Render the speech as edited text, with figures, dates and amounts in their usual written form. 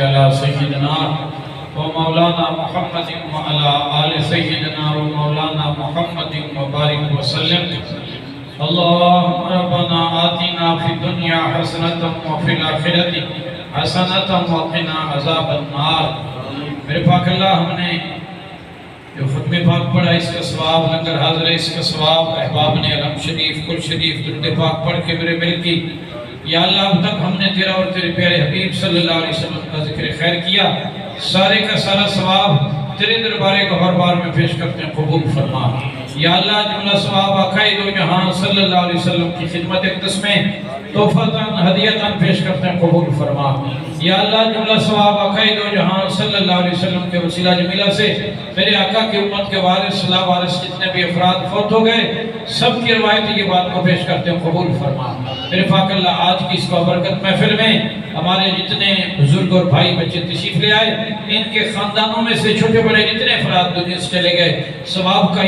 علی سیدنا و مولانا محمد و علی آل سیدنا و مولانا محمد و بارک وسلم اللہم ربنا آتنا فی الدنیا حسنة و فی الآخرت حسنة و قنا عذاب النار۔ میرے پاک اللہ، ہم نے جو ختم پاک پڑھا اس کا ثواب، لنگر حاضر اس کا ثواب، احباب نے علم شریف کل شریف درود پاک پڑھ کے میرے مل کی، یا اللہ اب تک ہم نے تیرا اور تیرے پیارے حبیب صلی اللہ علیہ وسلم کا ذکر خیر کیا، سارے کا سارا ثواب تیرے دربارے کو ہر بار میں پیش کرتے ہیں، قبول فرما۔ یا اللہ جملہ ثواب آقائے دو جہاں صلی اللہ علیہ وسلم کی خدمت اقدس میں تحفتاً ہدیتاً پیش کرتے ہیں، قبول فرما۔ یا اللہ جملہ ثواب آقائے دو جہاں صلی اللہ علیہ وسلم کے وسیلہ جمیلہ سے میرے آقا کی امت کے وارث صلاح وارث جتنے بھی افراد فوت ہو گئے سب کی روایت یہ بات کو پیش کرتے ہیں، قبول فرما۔ میرے پاک اللہ آج کی اس برکت محفل میں ہمارے جتنے بزرگ اور بھائی بچے تشریف لے آئے، ان کے خاندانوں میں سے چھوٹے بڑے جتنے افراد دنیا سے چلے گئے، ثواب کا